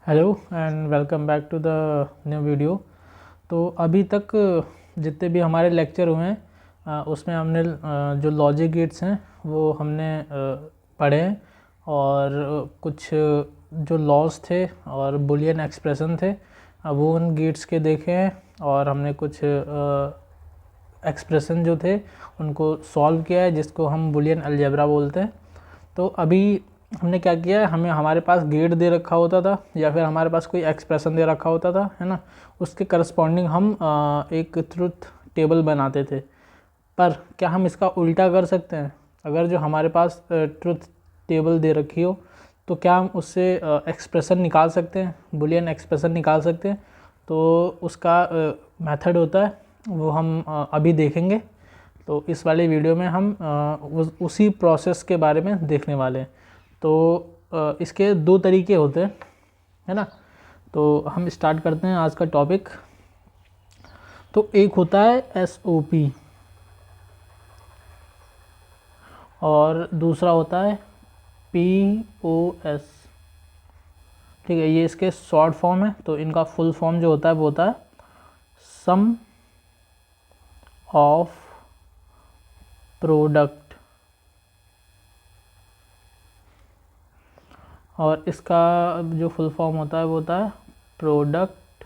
Hello and welcome back to the new video. तो अभी तक जितने भी हमारे लेक्चर हुए हैं उसमें हमने जो लॉजिक गेट्स हैं वो हमने पढ़े हैं और कुछ जो लॉज थे और बुलियन एक्सप्रेशन थे वो उन गेट्स के देखे हैं और हमने कुछ एक्सप्रेशन जो थे उनको सॉल्व किया है जिसको हम बुलियन अलजेब्रा बोलते हैं। तो अभी हमने क्या किया है, हमें हमारे पास गेट दे रखा होता था या फिर हमारे पास कोई एक्सप्रेशन दे रखा होता था, है ना। उसके करस्पॉन्डिंग हम एक ट्रुथ टेबल बनाते थे। पर क्या हम इसका उल्टा कर सकते हैं? अगर जो हमारे पास ट्रुथ टेबल दे रखी हो तो क्या हम उससे एक्सप्रेशन निकाल सकते हैं, बुलियन एक्सप्रेशन निकाल सकते हैं? तो उसका मेथड होता है वो हम अभी देखेंगे। तो इस वाले वीडियो में हम उसी प्रोसेस के बारे में देखने वाले हैं। तो इसके दो तरीके होते हैं, है ना। तो हम स्टार्ट करते हैं आज का टॉपिक। तो एक होता है SOP और दूसरा होता है POS। ठीक है, ये इसके शॉर्ट फॉर्म है। तो इनका फुल फॉर्म जो होता है वो होता है सम ऑफ प्रोडक्ट, और इसका जो फुल फॉर्म होता है वो होता है प्रोडक्ट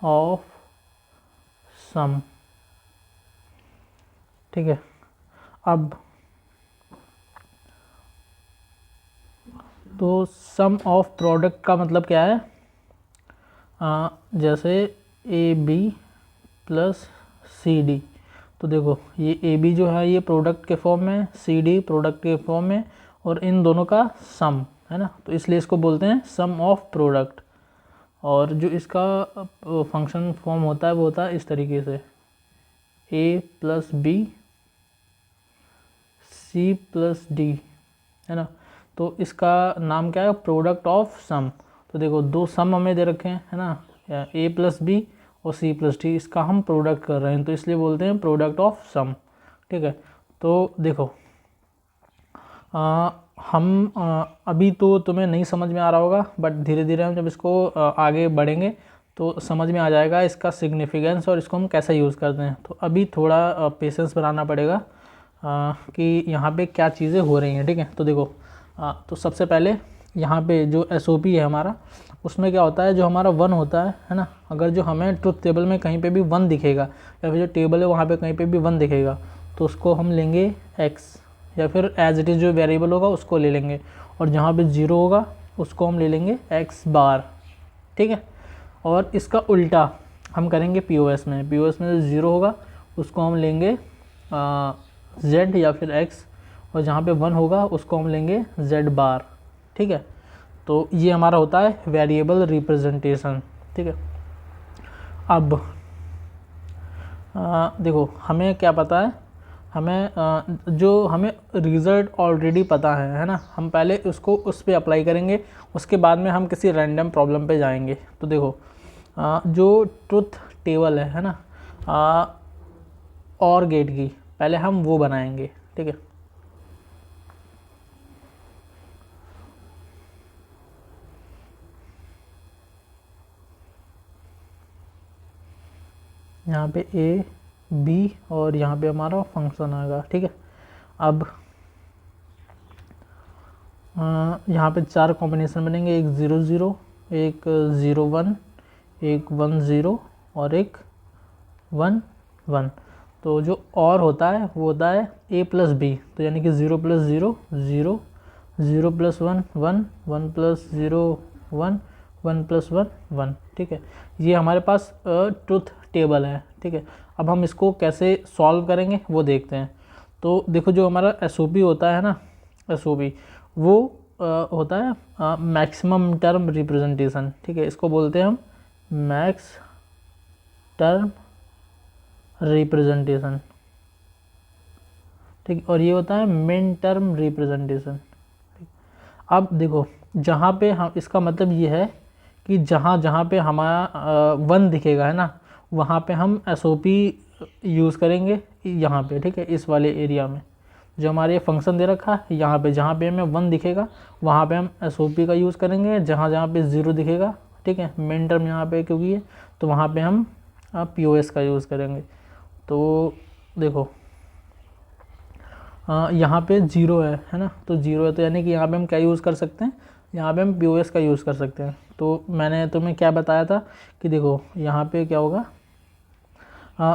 ऑफ सम। ठीक है, अब तो सम ऑफ प्रोडक्ट का मतलब क्या है? जैसे AB प्लस CD। तो देखो ये AB जो है ये प्रोडक्ट के फॉर्म में, CD प्रोडक्ट के फॉर्म में, और इन दोनों का सम है ना। तो इसलिए इसको बोलते हैं सम ऑफ प्रोडक्ट। और जो इसका फंक्शन फॉर्म होता है वो होता है इस तरीके से A plus B C plus D, है ना। तो इसका नाम क्या है? Product of some. तो देखो दो सम हमें दे रखे हैं, है ना, A प्लस बी और C प्लस डी, इसका हम प्रोडक्ट कर रहे हैं तो इसलिए बोलते हैं प्रोडक्ट ऑफ सम। ठीक है, तो देखो अभी तो तुम्हें नहीं समझ में आ रहा होगा, बट धीरे धीरे हम जब इसको आगे बढ़ेंगे तो समझ में आ जाएगा इसका सिग्निफिकेंस और इसको हम कैसे यूज़ करते हैं। तो अभी थोड़ा पेशेंस बनाना पड़ेगा कि यहाँ पे क्या चीज़ें हो रही हैं। ठीक है, तो देखो तो सबसे पहले यहाँ पे जो SOP है हमारा, उसमें क्या होता है, जो हमारा 1 होता है ना। अगर जो हमें ट्रुथ टेबल में कहीं पे भी 1 दिखेगा या फिर जो टेबल है वहाँ पे कहीं पे भी 1 दिखेगा तो उसको हम लेंगे x, या फिर एज इट इज़ जो वेरिएबल होगा उसको ले लेंगे, और जहाँ पे 0 होगा उसको हम ले लेंगे x बार। ठीक है, और इसका उल्टा हम करेंगे POS में। POS में जो 0 होगा उसको हम लेंगे z या फिर x, और जहाँ पे 1 होगा उसको हम लेंगे z बार। ठीक है, तो ये हमारा होता है वेरिएबल रिप्रेजेंटेशन। ठीक है, अब देखो हमें क्या पता है, जो हमें रिज़ल्ट ऑलरेडी पता है ना, हम पहले उसको उस पर अप्लाई करेंगे, उसके बाद में हम किसी रैंडम प्रॉब्लम पे जाएंगे। तो देखो जो ट्रुथ टेबल है ना और गेट की, पहले हम वो बनाएंगे। ठीक है, यहाँ पे A B और यहाँ पे हमारा फंक्शन आएगा। ठीक है, अब यहाँ पे 4 कॉम्बिनेशन बनेंगे, एक 0 0, एक 0 1, एक 1 0 और एक 1 1। तो जो और होता है वो होता है A प्लस B, तो यानी कि 0 प्लस 0 0, 0 प्लस 1 1, 1 प्लस 0 1, 1 प्लस 1 1। ठीक है, ये हमारे पास ट्रुथ टेबल है। ठीक है, अब हम इसको कैसे सॉल्व करेंगे वो देखते हैं। तो देखो जो हमारा SOP होता है ना, SOP वो होता है मैक्सिमम टर्म रिप्रेजेंटेशन। ठीक है, इसको बोलते हैं हम मैक्स टर्म रिप्रेजेंटेशन। ठीक, और ये होता है मिन टर्म रिप्रेजेंटेशन। अब देखो जहाँ पे हम, इसका मतलब ये है कि जहाँ जहाँ पे हमारा 1 दिखेगा है ना, वहाँ पे हम SOP यूज़ करेंगे यहाँ पे। ठीक है, इस वाले एरिया में। जो हमारे फंक्शन दे रखा है यहाँ पे, जहाँ पे हमें 1 दिखेगा वहाँ पे हम SOP का यूज़ करेंगे, जहाँ जहाँ पे 0 दिखेगा, ठीक है, मेन टर्म यहाँ पे क्योंकि है, तो वहाँ पे हम POS का यूज़ करेंगे। तो देखो यहाँ पे 0 है ना, तो 0 है तो यानी कि यहाँ पे हम क्या यूज़ कर सकते हैं, यहाँ पे हम POS का यूज़ कर सकते हैं। तो मैंने तुम्हें क्या बताया था कि देखो यहाँ पे क्या होगा,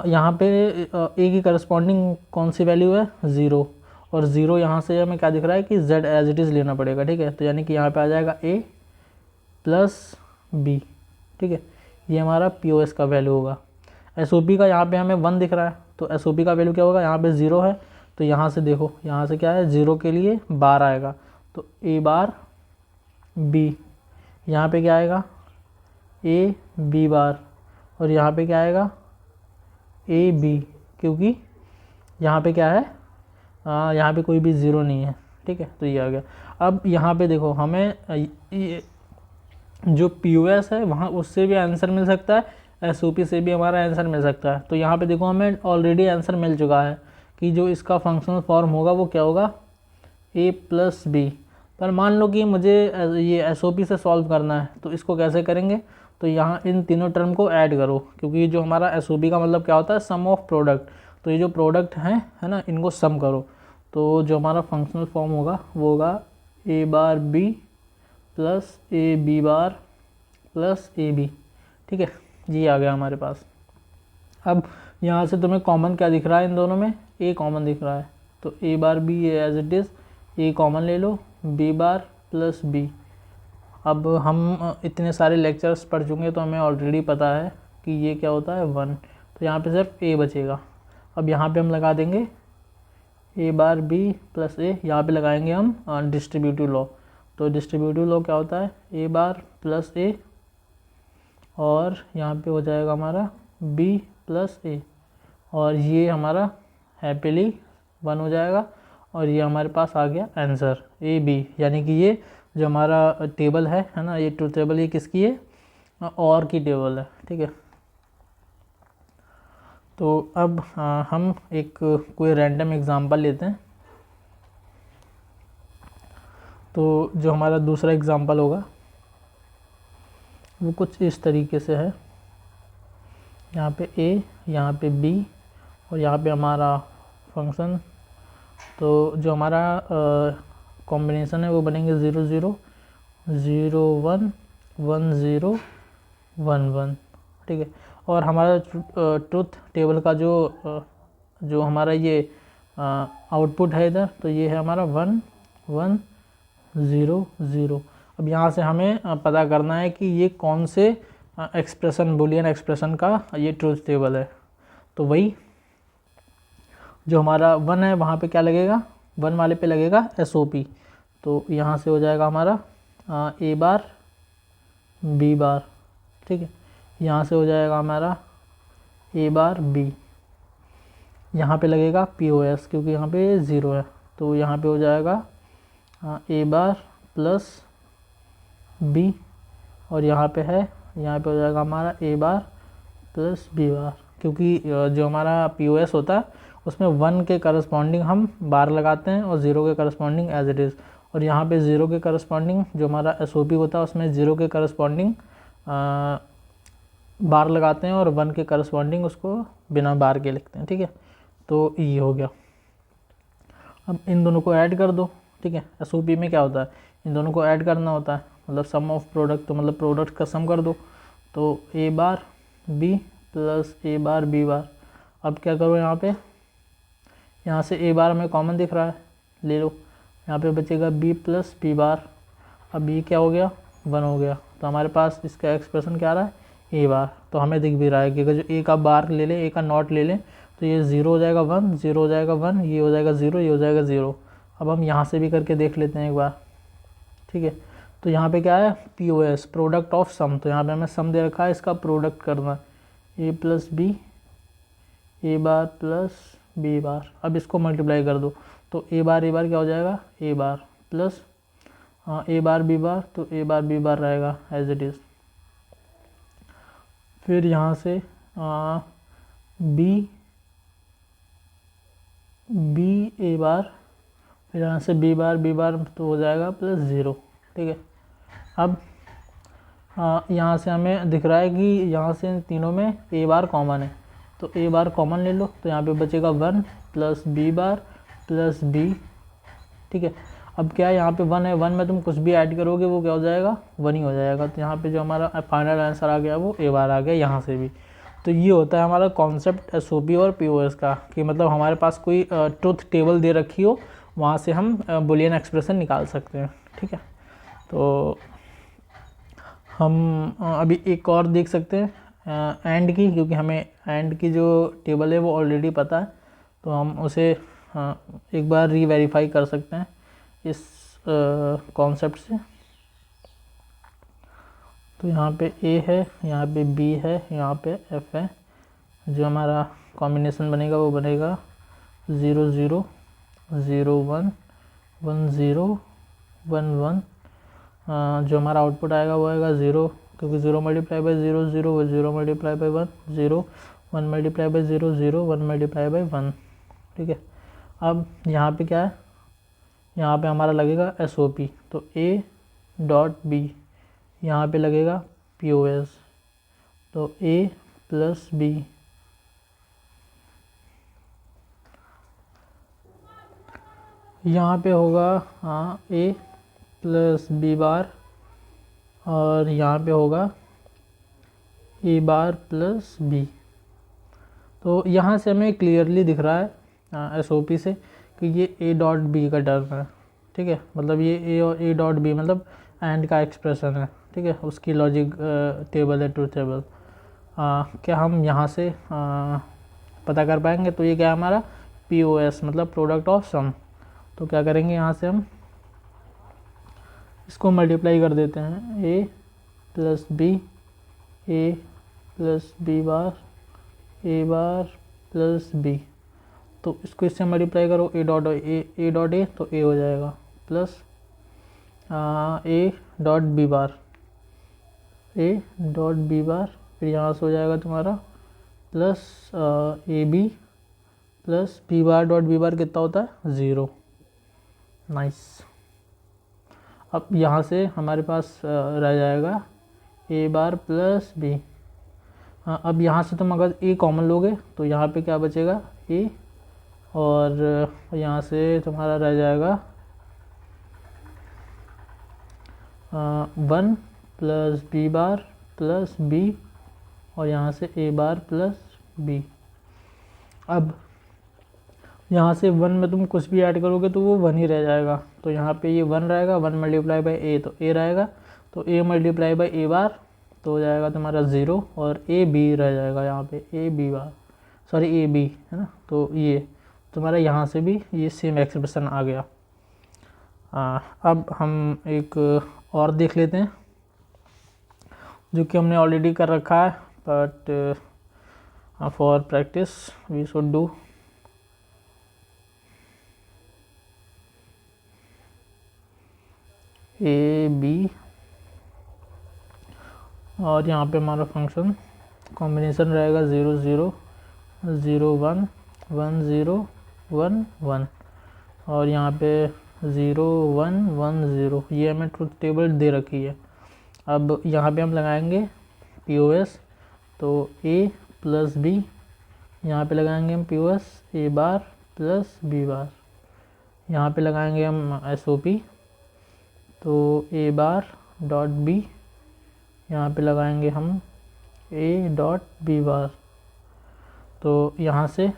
यहाँ पे ए की करस्पॉन्डिंग कौन सी वैल्यू है, 0, और 0 यहाँ से हमें क्या दिख रहा है कि Z एज इट इज़ लेना पड़ेगा, ठीक है। तो यानी कि यहाँ पे आ जाएगा A प्लस B, ठीक है, ये हमारा POS का वैल्यू होगा। SOP का यहाँ पे हमें 1 दिख रहा है, तो SOP का वैल्यू क्या होगा, यहाँ पे 0 है, तो यहाँ से देखो, यहाँ से क्या है, 0 के लिए बार आएगा, तो A बार B, यहाँ पे क्या आएगा, A B बार, और यहाँ पे क्या आएगा, A B, क्योंकि यहाँ पे क्या है, यहाँ पे कोई भी 0 नहीं है, ठीक है, तो ये आ गया। अब यहाँ पे देखो हमें ये जो POS है वहाँ उससे भी आंसर मिल सकता है, SOP से भी हमारा आंसर मिल सकता है। तो यहाँ पे देखो हमें ऑलरेडी आंसर मिल चुका है कि जो इसका फंक्शनल फॉर्म होगा वो क्या होगा, A प्लस B। पर मान लो कि मुझे ये SOP से सॉल्व करना है, तो इसको कैसे करेंगे, तो यहाँ इन तीनों टर्म को ऐड करो, क्योंकि जो हमारा SOP का मतलब क्या होता है, सम ऑफ प्रोडक्ट, तो ये जो प्रोडक्ट है ना, इनको सम करो। तो जो हमारा फंक्शनल फॉर्म होगा वो होगा A bar B plus A B bar plus A B, ठीक है, ये आ गया हमारे पास। अब यहाँ से तुम्हें कॉमन क्या दिख रहा है, इन दोनों में A कॉमन दिख रहा है, तो A bar B as it is, A common ले लो, B बार प्लस B। अब हम इतने सारे लेक्चर्स पढ़ चुके हैं तो हमें ऑलरेडी पता है कि ये क्या होता है, 1, तो यहाँ पे सिर्फ A बचेगा। अब यहाँ पे हम लगा देंगे A bar B plus A, यहाँ पे लगाएंगे हम डिस्ट्रीब्यूटिव लॉ। तो डिस्ट्रीब्यूटिव लॉ क्या होता है, A बार प्लस A, और यहाँ पे हो जाएगा हमारा B प्लस A, और ये हमारा हैप्पीली 1 हो जाएगा, और ये हमारे पास आ गया आंसर A B, यानी कि ये जो हमारा टेबल है ना, ये ट्रूथ टेबल, ये किसकी है, और की टेबल है, ठीक है। तो अब हम एक कोई रैंडम एग्जांपल लेते हैं। तो जो हमारा दूसरा एग्जांपल होगा वो कुछ इस तरीके से है, यहाँ पे A, यहाँ पे B, और यहाँ पे हमारा फंक्शन। तो जो हमारा कॉम्बिनेशन है वो बनेंगे 0 0 0 1 1 0 1 1, ठीक है। और हमारा ट्रुथ टेबल का जो हमारा ये आउटपुट है इधर, तो ये है हमारा 1 1 0 0। अब यहाँ से हमें पता करना है कि ये कौन से एक्सप्रेशन, बूलियन एक्सप्रेशन का ये ट्रुथ टेबल है। तो वही जो हमारा 1 है वहाँ पे क्या लगेगा, 1 वाले पे लगेगा SOP। तो यहाँ से हो जाएगा हमारा A बार B बार, ठीक है, यहाँ से हो जाएगा हमारा A बार B, यहाँ पे लगेगा POS क्योंकि यहाँ पे 0 है, तो यहाँ पे हो जाएगा A बार प्लस B, और यहाँ पे है, यहाँ पे हो जाएगा हमारा A बार प्लस B बार, क्योंकि जो हमारा POS होता है उसमें 1 के करस्पॉन्डिंग हम बार लगाते हैं और 0 के करस्पॉन्डिंग एज इट इज़, और यहाँ पे 0 के करस्पॉन्डिंग जो हमारा SOP होता है उसमें 0 के करस्पॉन्डिंग बार लगाते हैं, और 1 के करस्पॉन्डिंग उसको बिना बार के लिखते हैं, ठीक है। तो ये हो गया। अब इन दोनों को ऐड कर दो, ठीक है। SOP में क्या होता है, इन दोनों को ऐड करना होता है, मतलब सम ऑफ प्रोडक्ट, तो मतलब प्रोडक्ट का सम कर दो। तो A bar B plus A bar B बार। अब क्या करो, यहाँ से A बार हमें कॉमन दिख रहा है, ले लो, यहाँ पे बचेगा B प्लस B बार। अब ये क्या हो गया, 1 हो गया, तो हमारे पास इसका एक्सप्रेशन क्या आ रहा है, A बार। तो हमें दिख भी रहा है कि अगर जो A का बार ले लें, A का नॉट ले लें, तो ये 0 हो जाएगा 1, 0 हो जाएगा 1, ये हो जाएगा 0, ये हो जाएगा 0। अब हम यहाँ से भी करके देख लेते हैं एक बार, ठीक है। तो यहाँ पे क्या है, POS, प्रोडक्ट ऑफ सम, तो यहाँ पे हमें सम दे रखा है, इसका प्रोडक्ट करना है, A plus B, A bar plus B बार। अब इसको मल्टीप्लाई कर दो, तो A बार क्या हो जाएगा, A bar plus A bar B बार, तो A बार B बार रहेगा एज इट इज़। फिर यहाँ से B A बार फिर यहाँ से बी बार तो हो जाएगा प्लस 0, ठीक है। अब यहाँ से हमें दिख रहा है कि यहाँ से तीनों में ए बार कॉमन है, तो ए बार कॉमन ले लो, तो यहाँ पे बचेगा 1 plus B bar plus B, ठीक है। अब क्या है, यहाँ पे 1 है, 1 में तुम कुछ भी ऐड करोगे वो क्या हो जाएगा, 1 ही हो जाएगा। तो यहाँ पे जो हमारा फाइनल आंसर आ गया वो ए बार आ गया यहाँ से भी। तो ये होता है हमारा कॉन्सेप्ट एसओपी और पीओएस का, कि मतलब हमारे पास कोई ट्रुथ टेबल दे रखी हो, वहाँ से हम बुलियन एक्सप्रेशन निकाल सकते हैं, ठीक है। तो हम अभी एक और देख सकते हैं एंड की, क्योंकि हमें एंड की जो टेबल है वो ऑलरेडी पता है, तो हम उसे एक बार रीवेरीफाई कर सकते हैं इस कॉन्सेप्ट से। तो यहाँ पे ए है, यहाँ पे बी है, यहाँ पे एफ है। जो हमारा कॉम्बिनेशन बनेगा वो बनेगा 0 0 0 1 1 0 1 1। जो हमारा आउटपुट आएगा वो आएगा 0, क्योंकि 0 multiply by 0 0, 0 multiply by 1 0, 1 multiply by 0 0, 1 multiply by 1, ठीक है। अब यहाँ पे क्या है, यहाँ पे हमारा लगेगा एसओपी, तो ए डॉट बी, यहाँ पे लगेगा पीओएस, तो ए प्लस बी, यहाँ पे होगा ए प्लस बी बार, और यहाँ पे होगा ए बार प्लस बी। तो यहाँ से हमें क्लियरली दिख रहा है एसओपी से कि ये ए डॉट बी का टर्म है, ठीक है। मतलब ये ए और ए डॉट बी मतलब एंड का एक्सप्रेशन है, ठीक है। उसकी लॉजिक टेबल है, ट्रूथ टेबल। क्या हम यहाँ से पता कर पाएंगे? तो ये क्या है हमारा पीओएस, मतलब प्रोडक्ट ऑफ सम। तो क्या करेंगे, यहाँ से हम इसको मल्टीप्लाई कर देते हैं, A plus B, A plus B bar, A bar plus B. तो इसको इससे मल्टीप्लाई करो, ए डॉट ए तो ए हो जाएगा, plus A dot B bar, A dot B bar, फिर यहाँ से हो जाएगा तुम्हारा plus A B plus B bar dot B bar कितना होता है 0। नाइस। अब यहाँ से हमारे पास रह जाएगा ए बार प्लस बी। हाँ, अब यहाँ से तुम अगर ए कॉमन लोगे तो यहाँ पे क्या बचेगा, ए, और यहाँ से तुम्हारा रह जाएगा 1 plus B bar plus B, और यहाँ से ए बार प्लस बी। अब यहाँ से 1 में तुम कुछ भी ऐड करोगे तो वो 1 ही रह जाएगा, तो यहाँ पे ये 1 रहेगा, 1 मल्टीप्लाई बाई ए तो ए रहेगा, तो ए मल्टीप्लाई बाई ए बार तो हो जाएगा तुम्हारा 0, और ए बी रह जाएगा यहाँ पे, A B bar, sorry A B है ना। तो ये तुम्हारा यहाँ से भी ये सेम एक्सप्रेशन आ गया। अब हम एक और देख लेते हैं जो कि हमने ऑलरेडी कर रखा है, but for practice we should do. A B, और यहाँ पे हमारा फंक्शन कॉम्बिनेशन रहेगा 0 0 0 1 1 0 1 1, और यहाँ पे 0 1 1 0, ये हमें ट्रुथ टेबल दे रखी है। अब यहाँ पे हम लगाएंगे पीओएस, तो ए प्लस बी, यहाँ पे लगाएंगे हम पीओएस ए बार प्लस बी बार, यहाँ पे लगाएंगे हम एसओपी, तो ए बार डॉट बी, यहाँ पे लगाएंगे हम ए डॉट बी बार। तो यहाँ से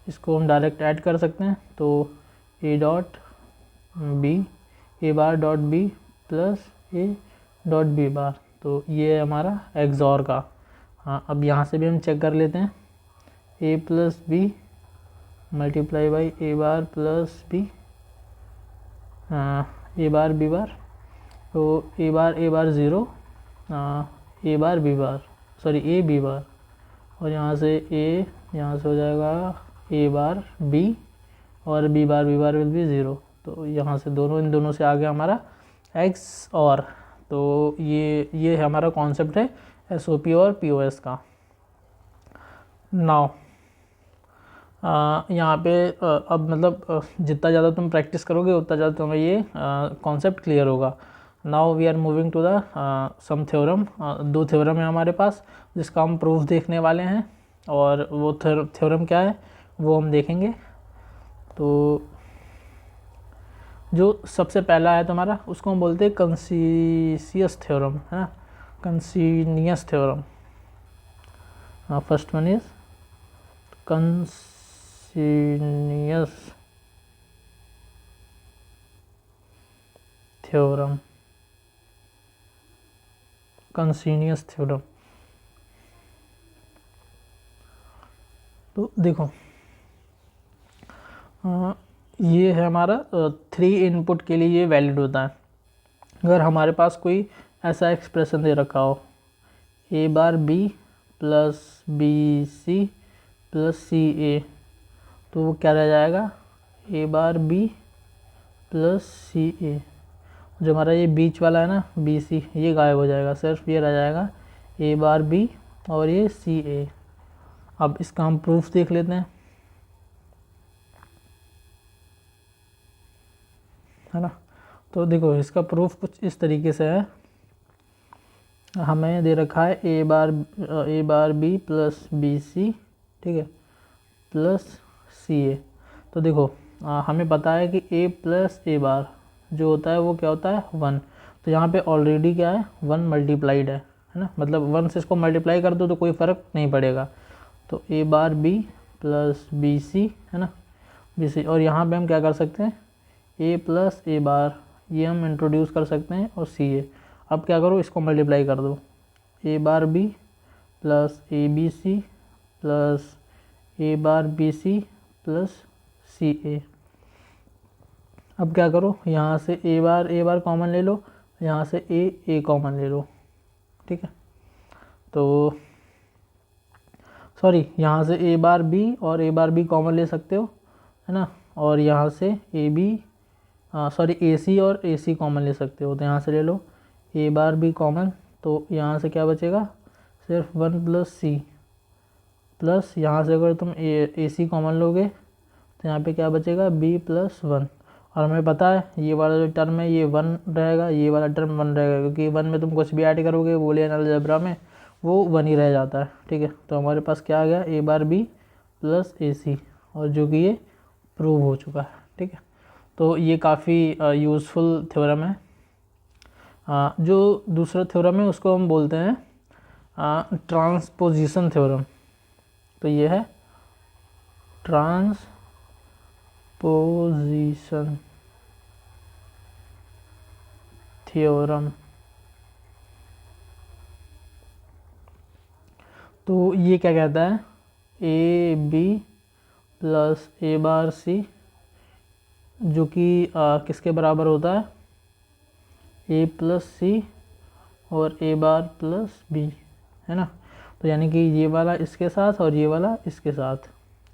इसको हम डायरेक्ट ऐड कर सकते हैं, तो A dot B, A bar dot B plus A dot B bar, तो ये है हमारा एक्सॉर का। हाँ, अब यहाँ से भी हम चेक कर लेते हैं, A plus B multiply by A bar plus B, A bar B bar, तो A bar 0, A bar B bar, sorry A B bar, और यहाँ से ए, यहाँ से हो जाएगा ए बार बी, और बी बार विल बी 0। तो यहाँ से इन दोनों से आ गया हमारा एक्स और। तो ये हमारा कॉन्सेप्ट है एसओपी और पीओएस का। नाउ यहाँ पे अब मतलब जितना ज़्यादा तुम प्रैक्टिस करोगे उतना ज़्यादा तुम्हें ये कॉन्सेप्ट क्लियर होगा। Now we are moving to the sum theorem. दो थ्योरम है हमारे पास जिसका हम प्रूफ देखने वाले हैं, और वो थ्योरम क्या है वो हम देखेंगे। तो जो सबसे पहला है तुम्हारा उसको हम बोलते हैं कंसिशियस थ्योरम, है ना, consensus theorem. First one is consensus theorem, consensus theorem. तो देखो ये है हमारा 3 इनपुट के लिए ये वैलिड होता है। अगर हमारे पास कोई ऐसा एक्सप्रेशन दे रखा हो a bar b plus B C plus C A, तो वो क्या रह जाएगा a bar b plus C A. जो हमारा ये बीच वाला है ना बी सी, ये गायब हो जाएगा, सिर्फ ये रह जाएगा a बार b और ये सी ए। अब इसका हम प्रूफ देख लेते हैं, है ना। तो देखो इसका प्रूफ कुछ इस तरीके से है। हमें दे रखा है A bar B plus B सी, ठीक है, प्लस सी ए। तो देखो हमें पता है कि ए प्लस ए बार जो होता है वो क्या होता है 1। तो यहाँ पे ऑलरेडी क्या है 1 मल्टीप्लाइड है ना, मतलब 1 से इसको मल्टीप्लाई कर दो तो कोई फ़र्क नहीं पड़ेगा। तो A bar B plus B सी, है ना, बी सी। और यहाँ पे हम क्या कर सकते हैं ए प्लस ए बार, ये हम इंट्रोड्यूस कर सकते हैं, और सी ए। अब क्या करो इसको मल्टीप्लाई कर दो, A bar B plus A B C plus A bar B C plus C A. अब क्या करो यहाँ से ए बार कॉमन ले लो, यहाँ से ए कॉमन ले लो, ठीक है। तो सॉरी यहाँ से ए बार बी और ए बार बी कॉमन ले सकते हो, है ना, और यहाँ से ए बी सॉरी ए सी और ए सी कॉमन ले सकते हो। तो यहाँ से ले लो ए बार बी कॉमन, तो यहाँ से क्या बचेगा सिर्फ 1 प्लस सी, प्लस यहाँ से अगर तुम ए सी कॉमन लोगे तो यहाँ पे क्या बचेगा b प्लस 1। और हमें पता है ये वाला जो टर्म है ये 1 रहेगा, ये वाला टर्म 1 रहेगा, क्योंकि 1 में तुम कुछ भी ऐड करोगे बूलियन अलजेब्रा में वो 1 ही रह जाता है, ठीक है। तो हमारे पास क्या आ गया ए बार बी प्लस ए सी, और जो कि ये प्रूव हो चुका है, ठीक है। तो ये काफ़ी यूज़फुल थ्योरम है। जो दूसरा थ्योरम है उसको हम बोलते हैं ट्रांसपोजिशन थ्योरम। तो ये है ट्रांसपोजिशन थ्योरम। तो ये क्या कहता है ए बी प्लस ए बार सी, जो कि किसके बराबर होता है ए प्लस सी और ए बार प्लस बी, है ना। तो यानी कि ये वाला इसके साथ और ये वाला इसके साथ,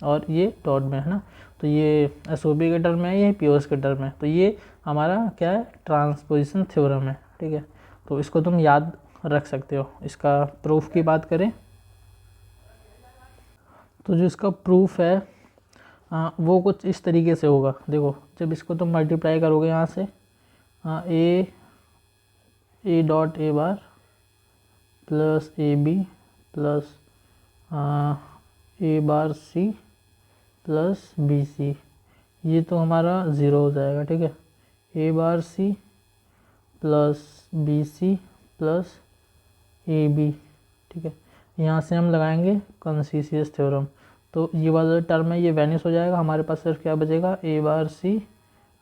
और ये डॉट में, है ना। तो ये एसओपी के टर्म है, ये पीओएस के टर्म है। तो ये हमारा क्या है ट्रांसपोजिशन थ्योरम है, ठीक है। तो इसको तुम याद रख सकते हो। इसका प्रूफ की बात करें तो जो इसका प्रूफ है वो कुछ इस तरीके से होगा। देखो जब इसको तुम मल्टीप्लाई करोगे यहाँ से A dot A bar plus A B plus A bar C plus B C, ये तो हमारा 0 हो जाएगा, ठीक है। A bar C plus B C plus A B, ठीक है। यहाँ से हम लगाएंगे कंसिशियस थ्योरम, तो ये वाला टर्म है ये वैनिश हो जाएगा। हमारे पास सिर्फ क्या बचेगा ए bar C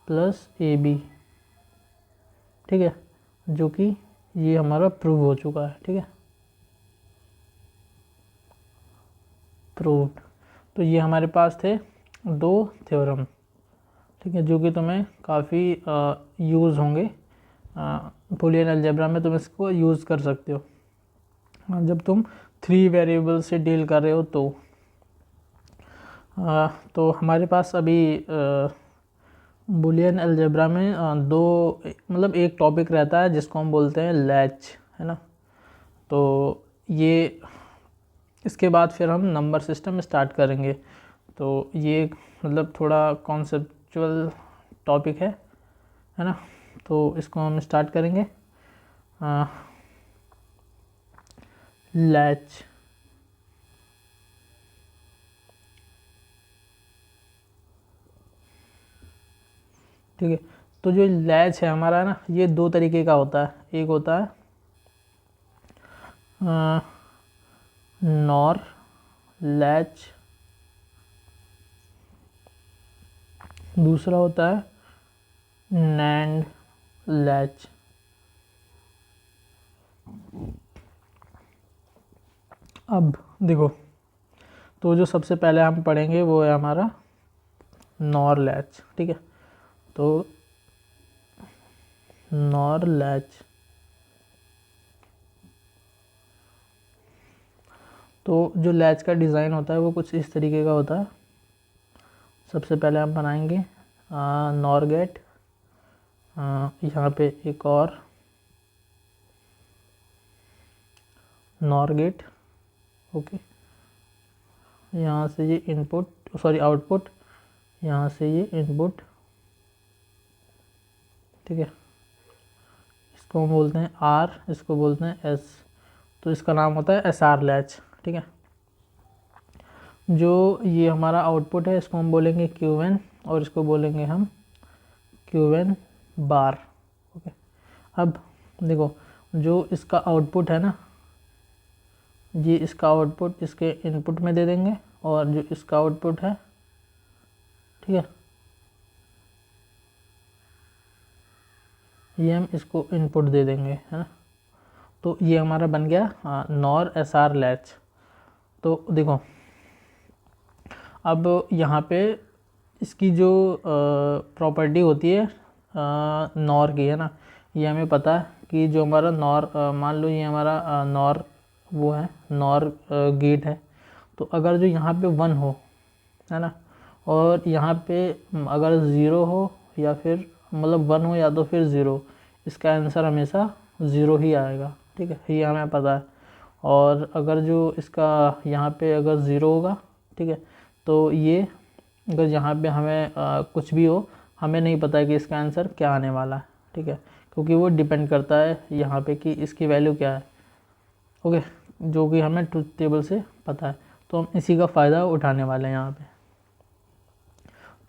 plus A B, ठीक है, जो कि ये हमारा प्रूव हो चुका है, ठीक है, प्रूव्ड। तो ये हमारे पास थे 2 थ्योरम, ठीक है, जो कि तुम्हें काफ़ी यूज़ होंगे बूलियन अलजेब्रा में। तुम इसको यूज़ कर सकते हो जब तुम 3 वेरिएबल से डील कर रहे हो। तो हमारे पास अभी बूलियन अलजेब्रा में 2 मतलब एक टॉपिक रहता है जिसको हम बोलते हैं लैच, है ना। तो ये इसके बाद फिर हम नंबर सिस्टम स्टार्ट करेंगे। तो ये मतलब थोड़ा कॉन्सेप्चुअल टॉपिक है ना। तो इसको हम स्टार्ट करेंगे। लैच, ठीक है। तो जो लैच है हमारा ना, ये दो तरीके का होता है। एक होता है नॉर लैच, दूसरा होता है नैंड लैच। अब देखो, तो जो सबसे पहले हम पढ़ेंगे वो है हमारा नॉर लैच, ठीक है। तो नॉर लैच, तो जो लैच का डिज़ाइन होता है वो कुछ इस तरीके का होता है। सबसे पहले हम बनाएंगे नॉर गेट, यहाँ पे एक और नॉर गेट, ओके। यहाँ से ये इनपुट सॉरी आउटपुट, यहाँ से ये इनपुट, ठीक है। इसको हम बोलते हैं आर, इसको बोलते हैं एस। तो इसका नाम होता है एस आर लैच, ठीक है। जो ये हमारा आउटपुट है इसको हम बोलेंगे क्यू एन, और इसको बोलेंगे हम क्यू एन बार, ओके। अब देखो, जो इसका आउटपुट है ना, ये इसका आउटपुट इसके इनपुट में दे देंगे, और जो इसका आउटपुट है, ठीक है, ये हम इसको इनपुट दे देंगे, है ना। तो ये हमारा बन गया नॉर एस आर लैच। तो देखो, अब यहाँ पे इसकी जो प्रॉपर्टी होती है नॉर की, है ना, ये हमें पता है कि जो हमारा नॉर, मान लो ये हमारा नॉर वो है, नॉर गेट है। तो अगर जो यहाँ पे 1 हो, है ना, और यहाँ पे अगर 0 हो, या फिर मतलब 1 हो या तो फिर 0, इसका आंसर हमेशा 0 ही आएगा, ठीक है, ये हमें पता है। और अगर जो इसका यहाँ पे अगर 0 होगा, ठीक है, तो ये अगर यहाँ पे हमें कुछ भी हो, हमें नहीं पता है कि इसका आंसर क्या आने वाला है, ठीक है, क्योंकि वो डिपेंड करता है यहाँ पे कि इसकी वैल्यू क्या है, ओके, जो कि हमें ट्रुथ टेबल से पता है। तो हम इसी का फ़ायदा उठाने वाले हैं यहाँ पे।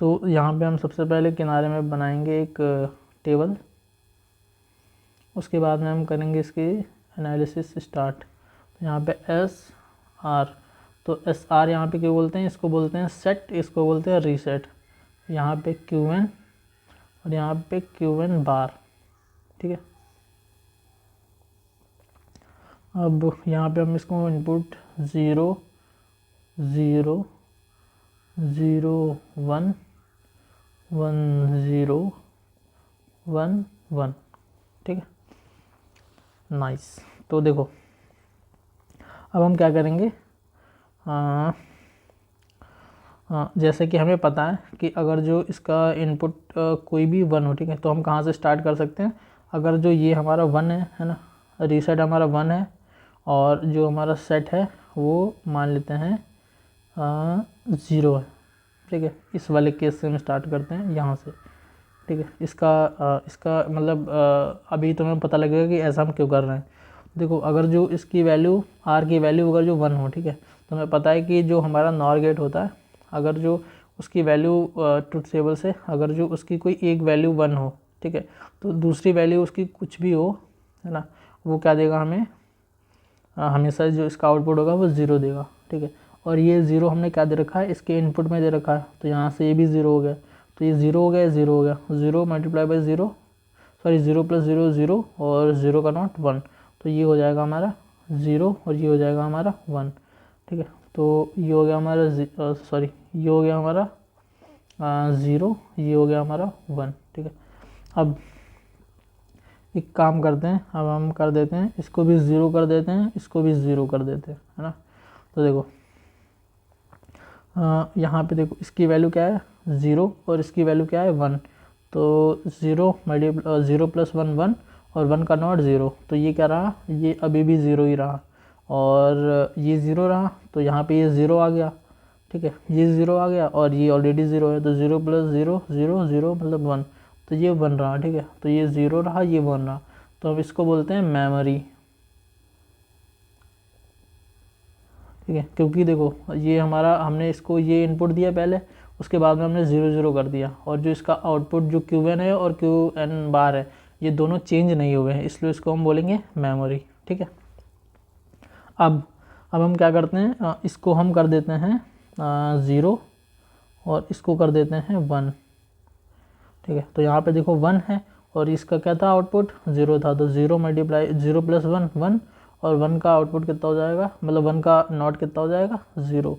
तो यहाँ पे हम सबसे पहले किनारे में बनाएंगे एक टेबल, उसके बाद में हम करेंगे इसकी एनालिसिस स्टार्ट। तो यहाँ पे एस आर, तो एस आर यहाँ पे क्यों बोलते हैं, इसको बोलते हैं सेट, इसको बोलते हैं रीसेट। यहाँ पे क्यू एन और यहाँ पे क्यू एन बार, ठीक है। अब यहाँ पे हम इसको इनपुट 0 0 0 1 1 0 1 1, ठीक है, नाइस। तो देखो, अब हम क्या करेंगे, जैसे कि हमें पता है कि अगर जो इसका इनपुट कोई भी 1 हो, ठीक है, तो हम कहाँ से स्टार्ट कर सकते हैं। अगर जो ये हमारा 1 है ना, रीसेट हमारा 1 है, और जो हमारा सेट है वो मान लेते हैं 0 है, ठीक है। इस वाले केस से हम स्टार्ट करते हैं यहाँ से, ठीक है। इसका मतलब अभी तुम्हें पता लगेगा कि ऐसा हम क्यों कर रहे हैं। देखो, अगर जो इसकी वैल्यू आर की वैल्यू अगर जो 1 हो, ठीक है, तो हमें पता है कि जो हमारा नॉर गेट होता है, अगर जो उसकी वैल्यू ट्रुथ टेबल से अगर जो उसकी कोई एक वैल्यू 1 हो, ठीक है, तो दूसरी वैल्यू उसकी कुछ भी हो, है ना, वो क्या देगा हमें, हमेशा जो इसका आउटपुट होगा वो 0 देगा, ठीक है। और ये 0 हमने क्या दे रखा है, इसके इनपुट में दे रखा है, तो यहाँ से ये भी 0 हो गया। तो ये 0 हो गया, 0 हो गया, 0 मल्टीप्लाई बाई 0, सॉरी 0 प्लस 0 0, और 0 का नॉट 1, तो ये हो जाएगा हमारा 0, और ये हो जाएगा हमारा 1, ठीक है। तो ये हो गया हमारा सॉरी ये हो गया हमारा 0, ये हो गया हमारा 1, ठीक है। अब एक काम करते हैं, अब हम कर देते हैं, इसको भी 0 कर देते हैं, इसको भी 0 कर देते हैं, है ना। तो देखो, यहाँ पे देखो, इसकी वैल्यू क्या है 0, और इसकी वैल्यू क्या है 1। तो 0 प्लस 1 1, और 1 का नॉट 0, तो ये क्या रहा, ये अभी भी 0 ही रहा, और ये 0 रहा, तो यहाँ पे ये 0 आ गया, ठीक है, ये 0 आ गया और ये ऑलरेडी 0 है, तो 0 + 0 0 0 मतलब 1, तो ये 1 रहा। ठीक है, तो ये 0 रहा, ये 1 रहा, तो अब इसको बोलते हैं मेमोरी। ठीक है, क्योंकि देखो ये हमारा, हमने इसको ये इनपुट दिया पहले, उसके बाद में हमने 0 0 कर दिया, और जो इसका आउटपुट जो Qn है और Qn बार है, ये दोनों चेंज नहीं हुए हैं, इसलिए इसको हम बोलेंगे मेमोरी। ठीक है, अब हम क्या करते हैं, इसको हम कर देते हैं 0 और इसको कर देते हैं 1। ठीक है, तो यहाँ पे देखो 1 है और इसका क्या था, आउटपुट 0 था, तो 0 मल्टीप्लाई 0 + 1 1, और 1 का आउटपुट कितना हो जाएगा, मतलब 1 का नॉट कितना हो जाएगा, 0,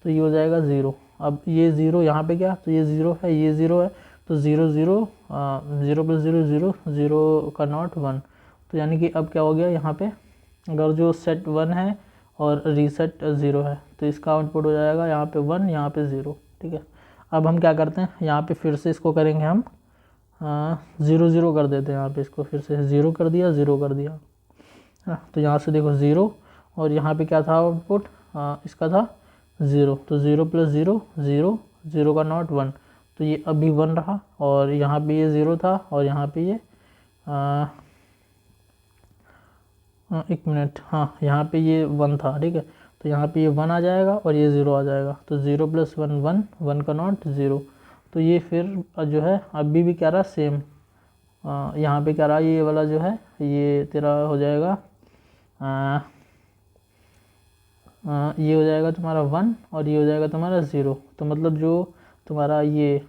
तो ये हो जाएगा 0। अब ये 0 यहाँ पे क्या, तो ये 0 है, ये 0 है, तो 0 0 0 + 0 0 0 का नॉट 1, तो यानी कि अब क्या हो गया, यहाँ पे अगर जो सेट 1 है और रीसेट 0 है, तो इसका आउटपुट हो जाएगा यहाँ पे 1, यहाँ पे 0। ठीक है, अब हम क्या करते हैं, यहाँ पे फिर से इसको करेंगे हम 0 0 कर देते हैं, यहाँ पे इसको फिर से 0 कर दिया, 0 कर दिया, तो यहाँ से देखो 0, और यहाँ पे क्या था आउटपुट, इसका था 0, तो 0 + 0 0 0 का नॉट 1, तो ये अभी 1 रहा, और यहाँ पे ये 0 था, और यहाँ पे ये एक मिनट, हाँ यहाँ पे ये 1 था। ठीक है, तो यहाँ पे ये 1 आ जाएगा और ये 0 आ जाएगा, तो 0 + 1 1 1 का नॉट 0, तो ये फिर जो है अभी भी क्या रहा, सेम, यहाँ पे क्या रहा, ये वाला जो है ये तेरा हो जाएगा, ये हो जाएगा तुम्हारा 1 और ये हो जाएगा तुम्हारा 0, तो मतलब जो तुम्हारा ये,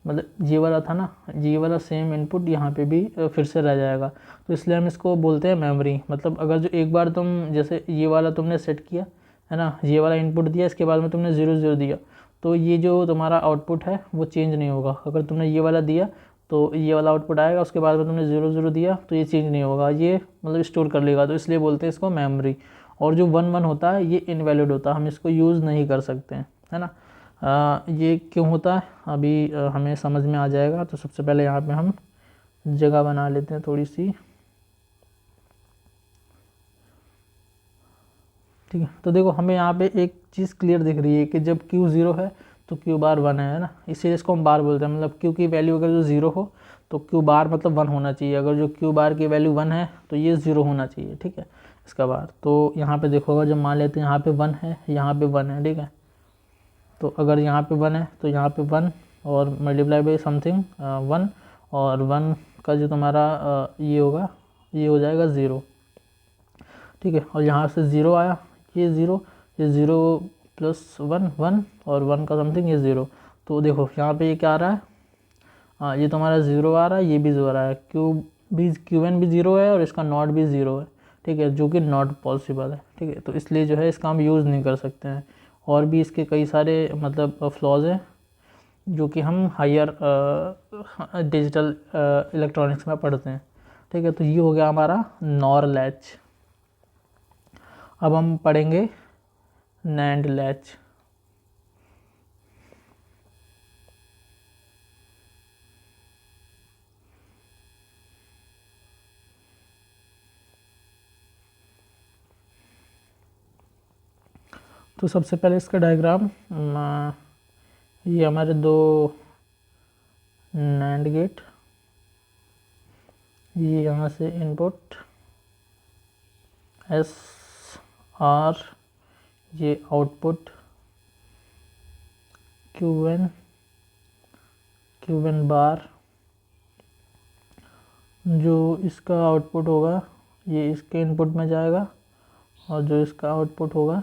मतलब ये वाला था ना, ये वाला सेम इनपुट यहाँ पे भी फिर से रह जाएगा, तो इसलिए हम इसको बोलते हैं मेमोरी। मतलब अगर जो एक बार तुम जैसे ये वाला तुमने सेट किया है ना, ये वाला इनपुट दिया, इसके बाद में तुमने 0 0 दिया, तो ये जो तुम्हारा आउटपुट है वो चेंज नहीं होगा। अगर तुमने ये वाला दिया तो ये वाला आउटपुट आएगा, उसके बाद में तुमने 0 0 दिया तो ये चेंज नहीं होगा, ये मतलब स्टोर कर लेगा, तो इसलिए बोलते हैं इसको मेमोरी। और जो 1 1 होता है ये इनवैलिड होता है, हम इसको यूज़ नहीं कर सकते हैं, है ना। ये क्यों होता है अभी हमें समझ में आ जाएगा। तो सबसे पहले यहाँ पे हम जगह बना लेते हैं थोड़ी सी। ठीक है, तो देखो हमें यहाँ पे एक चीज़ क्लियर दिख रही है कि जब Q 0 है तो Q बार 1 है ना, इसीलिए इसको हम बार बोलते हैं। मतलब Q की वैल्यू अगर जो 0 हो तो Q बार मतलब 1 होना चाहिए, अगर जो Q बार की वैल्यू 1 है तो ये 0 होना चाहिए। ठीक है, इसका बार तो यहाँ पे देखो, अगर जब मान लेते हैं यहाँ पे 1 है, यहाँ पे 1 है, ठीक है, तो अगर यहाँ पे 1 है तो यहाँ पे 1 और मल्टीप्लाई बाई समथिंग 1, और 1 का जो तुम्हारा ये होगा, ये हो जाएगा 0। ठीक है, और यहाँ से 0 आया, ये 0, ये 0 + 1 1 और 1 का समथिंग ये 0, तो देखो यहाँ पे ये क्या आ रहा है, ये तुम्हारा 0 आ रहा है, ये भी 0 आ रहा है, Qn भी 0 है और इसका नॉट भी 0 है। ठीक है, जो कि नॉट पॉसिबल है। ठीक है, तो इसलिए जो है इसका हम यूज़ नहीं कर सकते हैं। और भी इसके कई सारे मतलब फ्लॉज हैं जो कि हम हायर डिजिटल इलेक्ट्रॉनिक्स में पढ़ते हैं। ठीक है, तो ये हो गया हमारा नॉर लैच। अब हम पढ़ेंगे नैंड लैच। तो सबसे पहले इसका डायग्राम, ये हमारे दो नैंड गेट, ये यहाँ से इनपुट एस आर, ये आउटपुट क्यूएन बार, जो इसका आउटपुट होगा ये इसके इनपुट में जाएगा, और जो इसका आउटपुट होगा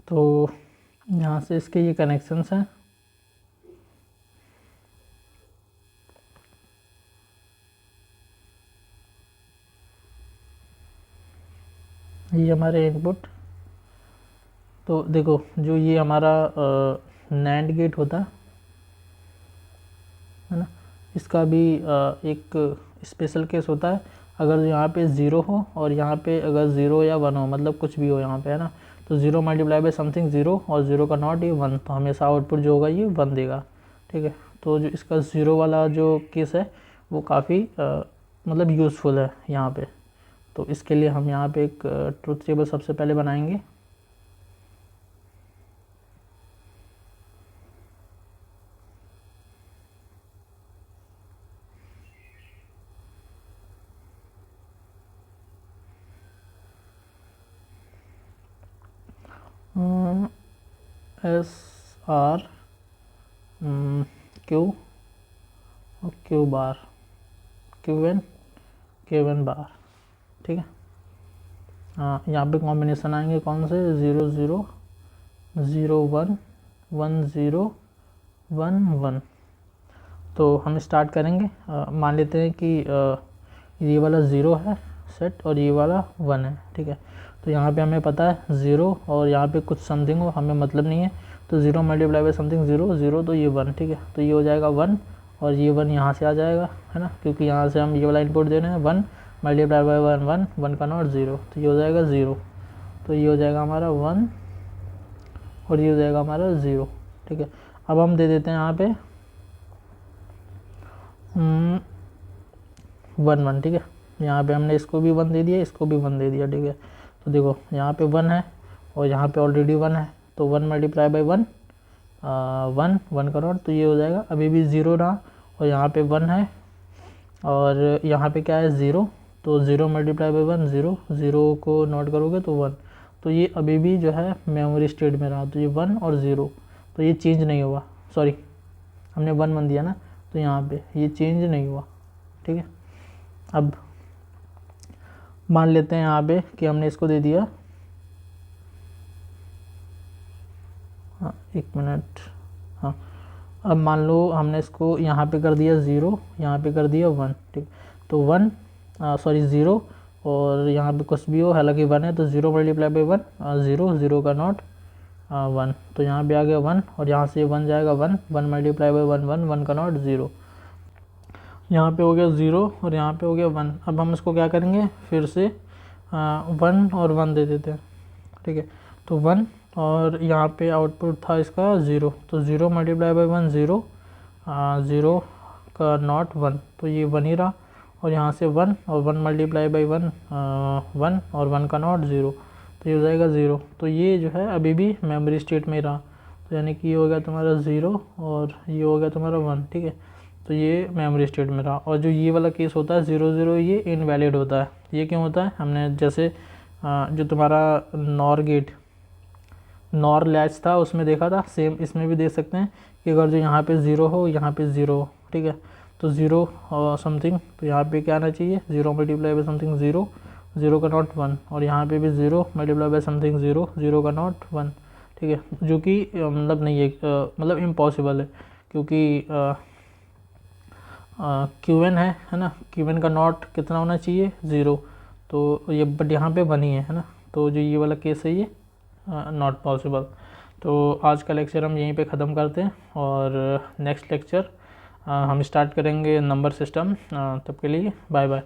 तो यहाँ से इसके ये कनेक्शंस हैं। ये हमारे इनपुट, तो देखो जो ये हमारा नैंड गेट होता है ना, इसका भी एक स्पेशल केस होता है। अगर यहाँ पे 0 हो और यहाँ पे अगर 0 या 1 हो, मतलब कुछ भी हो यहाँ पे, है ना, तो 0 मल्टीप्लाई बाई समथिंग 0 और 0 का नॉट ये 1, तो हमेशा आउटपुट जो होगा ये 1 देगा। ठीक है, तो जो इसका 0 वाला जो केस है वो काफ़ी मतलब यूज़फुल है यहाँ पे। तो इसके लिए हम यहाँ पे एक ट्रुथ टेबल सबसे पहले बनाएंगे। एस आर क्यू और क्यू बार, क्यू एन बार, ठीक है। यहाँ पे कॉम्बिनेशन आएंगे कौन से, 0 0 0 1 1 0 1 1। तो हम स्टार्ट करेंगे। मान लेते हैं कि ये वाला 0 है सेट और ये वाला 1 है, ठीक है। तो यहाँ पे हमें पता है 0 और यहाँ पे कुछ समथिंग हो, हमें मतलब नहीं है। तो 0 मल्टीप्लाई बाई समथिंग 0 0, तो ये 1, ठीक है। तो ये हो जाएगा 1 और ये 1 यहाँ से आ जाएगा, है ना, क्योंकि यहाँ से हम ये वाला इनपुट दे रहे हैं। 1 मल्टीप्लाई बाई 1 1, 1 का नॉट 0, तो ये हो जाएगा 0। तो ये हो जाएगा हमारा 1 और ये हो जाएगा हमारा 0, ठीक है। अब हम दे देते हैं यहाँ पे 1 1, ठीक है। यहाँ पे हमने इसको भी 1 दे दिया, इसको भी 1 दे दिया, ठीक है। तो देखो यहाँ पे 1 है और यहाँ पे ऑलरेडी 1 है, तो 1 मल्टीप्लाई बाई 1 1 का नॉट, तो ये हो जाएगा। अभी भी 0 रहा और यहाँ पे 1 है और यहाँ पे क्या है 0, तो 0 मल्टीप्लाई बाई 1 0, 0 को नोट करोगे तो 1। तो ये अभी भी जो है मेमोरी स्टेट में रहा, तो ये 1 और 0, तो ये चेंज नहीं हुआ। सॉरी, हमने 1 1 दिया ना, तो यहाँ पे ये चेंज नहीं हुआ, ठीक है। अब मान लेते हैं यहाँ पे कि हमने इसको दे दिया, हाँ एक मिनट, हाँ। अब मान लो हमने इसको यहाँ पे कर दिया 0, यहाँ पे कर दिया 1, ठीक। तो 1 सॉरी 0 और यहाँ पे कुछ भी हो, हालांकि 1 है, तो 0 मल्टीप्लाई बाई 1 0, 0 का नॉट 1, तो यहाँ पे आ गया 1 और यहाँ से 1 जाएगा 1, 1 मल्टीप्लाई बाई 1 1, 1 का नॉट 0। यहाँ पे हो गया 0 और यहाँ पे हो गया 1। अब हम इसको क्या करेंगे, फिर से 1 और 1 दे देते हैं, ठीक है। तो 1 और यहाँ पे आउटपुट था इसका 0, तो 0 मल्टीप्लाई बाई 1 0, 0 का नॉट 1, तो ये 1 ही रहा। और यहाँ से 1 और 1 मल्टीप्लाई बाई 1 1 और 1 का नॉट 0, तो ये हो जाएगा 0। तो ये जो है अभी भी मेमोरी स्टेट में रहा, तो यानी कि ये हो गया तुम्हारा 0 और ये हो गया तुम्हारा 1, ठीक है। तो ये मेमोरी स्टेट में रहा। और जो ये वाला केस होता है 0 0, ये इनवैलिड होता है। ये क्यों होता है, हमने जैसे जो तुम्हारा नॉर गेट, नॉर लैच था, उसमें देखा था, सेम इसमें भी देख सकते हैं कि अगर जो यहाँ पे 0 हो, यहाँ पे 0 हो, ठीक है। तो 0 और समथिंग, तो यहाँ पे क्या आना चाहिए, 0 मल्टीप्लाई बाई समथिंग 0, 0 का नॉट 1, और यहाँ पे भी 0 मल्टीप्लाई बाई समथिंग 0, 0 का नॉट 1, ठीक है। जो कि मतलब नहीं है, मतलब इम्पॉसिबल है, क्योंकि क्यू एन है ना, क्यू एन का नॉट कितना होना चाहिए 0, तो ये बट यहाँ पे 1 ही है ना। तो जो ये वाला केस है ये नॉट पॉसिबल। तो आज का लेक्चर हम यहीं पे ख़त्म करते हैं और नेक्स्ट लेक्चर हम स्टार्ट करेंगे नंबर सिस्टम। तब के लिए बाय बाय।